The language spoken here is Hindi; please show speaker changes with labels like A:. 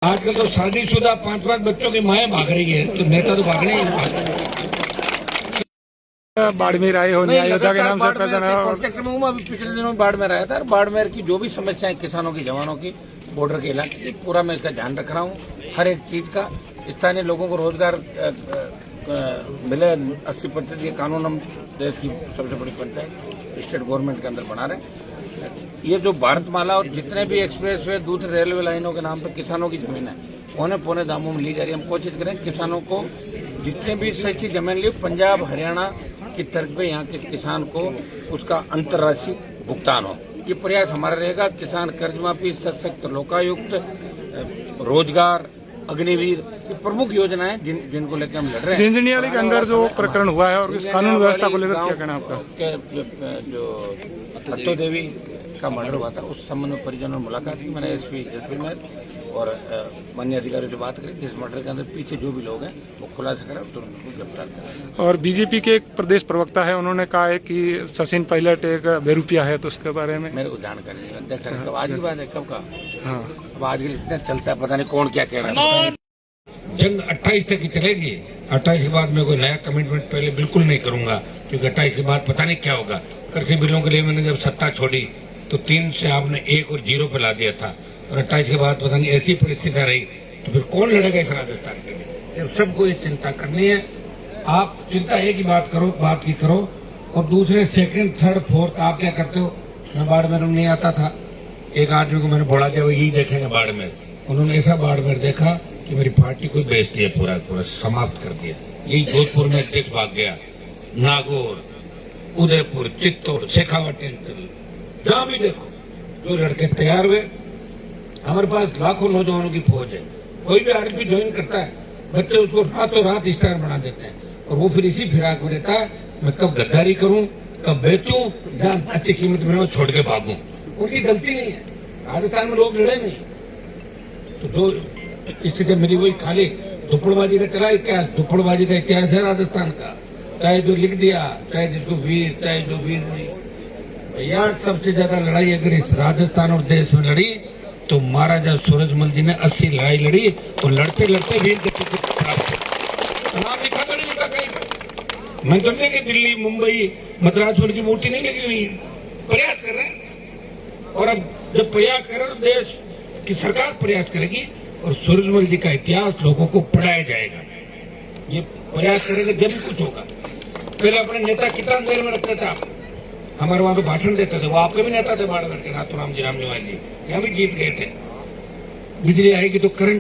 A: आजकल तो शादीशुदा 5-5 बच्चों की माएँ भाग रही है, तो नेता तो भागने ही
B: बाड़मेर आए हो अयोध्या के नाम से
C: कांटेक्ट में हूँ। मैं अभी पिछले दिनों बाड़मेर आया था और बाड़मेर की जो भी समस्याएं किसानों की, जवानों की, बॉर्डर के इलाके की, पूरा मैं इसका ध्यान रख रहा हूँ। हर एक चीज का स्थानीय लोगों को रोजगार मिले 80%। ये कानून हम देश की सबसे बड़ी पंचायत स्टेट गवर्नमेंट के अंदर बना रहे हैं। ये जो भारतमाला और जितने भी एक्सप्रेस वे, दूसरे रेलवे लाइनों के नाम पर किसानों की जमीन है, पौने दामों में ली जा रही है। हम कोशिश करें किसानों को जितने भी सस्ती जमीन ली, पंजाब हरियाणा की तर्ज पे यहाँ के किसान को उसका अंतर्राष्ट्रीय भुगतान हो। ये प्रयास हमारा रहेगा। किसान कर्ज माफी, सशक्त लोकायुक्त, रोजगार, अग्निवीर, ये प्रमुख योजनाएं जिनको लेकर हम लड़ रहे हैं।
B: झिंझुनियाड़ी के अंदर जो प्रकरण हुआ है और इस कानून व्यवस्था को लेकर क्या कहना आपका?
C: जो अत्तो देवी का मर्डर हुआ था, उस संबंध में परिजनों ने मुलाकात की। मैंने एसपी जैसलमेर और माननीय अधिकारियों से बात करी कि इस मर्डर के अंदर पीछे जो भी लोग हैं वो खुलासा करें और तुरंत उनको गिरफ्तार करें।
B: और बीजेपी के एक प्रदेश प्रवक्ता है, उन्होंने कहा है कि सचिन पायलट एक बेरुपिया है, तो उसके बारे में
C: मेरे को जानकारी नहीं। देखा कब आज की बात है, कब का?
B: हाँ,
C: अब आज के इतना चलता है, पता नहीं कौन क्या कह रहा है।
A: जंग 28 तक ही चलेगी। 28 के बाद मैं कोई नया कमिटमेंट पहले बिल्कुल नहीं करूंगा, क्योंकि 28 के बाद पता नहीं क्या होगा। कृषि बिलों के लिए मैंने जब सत्ता छोड़ी तो 3 से आपने 1 और 0 पे ला दिया था, और 28 के बाद पता नहीं ऐसी परिस्थितियां रही तो फिर कौन लड़ेगा इस राजस्थान के लिए? सबको ये चिंता करनी है। आप चिंता एक ही बात करो, और दूसरे सेकंड, थर्ड, फोर्थ आप क्या करते हो? मैं बाड़मेर नहीं आता था, एक आदमी को मैंने बोला दिया वो यही देखेंगे बाड़मेर। उन्होंने ऐसा बाड़मेर देखा कि मेरी पार्टी को बेच दिया, पूरा समाप्त कर दिया। यही जोधपुर में अध्यक्ष भाग गया, नागौर, उदयपुर, चित्तौड़, शेखावट, जहां भी देखो जो लड़के तैयार हुए। हमारे पास लाखों नौजवानों की फौज है। कोई भी आर्मी ज्वाइन करता है, बच्चे उसको रातों रात स्टार बना देते हैं, और वो फिर इसी फिराक में रहता है, मैं कब गद्दारी करूं, कब बेचूं, जहां अच्छी कीमत में छोड़ के भागूं। उनकी गलती नहीं है, राजस्थान में लोग लड़े नहीं। तो जो स्थिति मिली वही खाली दुप्पड़बाजी का चला इतिहास, दुप्पड़बाजी का इतिहास है राजस्थान का। चाहे जो लिख दिया, चाहे जिसको वीर, चाहे जो वीर नहीं। यार सबसे ज्यादा लड़ाई अगर इस राजस्थान और देश में लड़ी तो महाराजा सूरजमल जी ने 80 लड़ाई लड़ी, और लड़ते लड़ते वीर गति प्राप्त। नाम लिखा तो नहीं लिखा कहीं पर। मैं तो नहीं कि दिल्ली, मुंबई, मद्रास की मूर्ति नहीं लगी हुई है। प्रयास कर रहे हैं, और अब जब प्रयास कर रहे तो देश की सरकार प्रयास करेगी, और सूरजमल जी का इतिहास लोगों को पढ़ाया जाएगा। ये प्रयास करेंगे जब कुछ होगा। पहले अपने नेता कितना अंधेरे में रखते थे आप? हमारे वहां तो भाषण देते थे, वो आपके भी नेता थे बाड़मेर के, नाथूराम जी, राम निवास जी, यहाँ भी जीत गए थे। बिजली आएगी तो करंट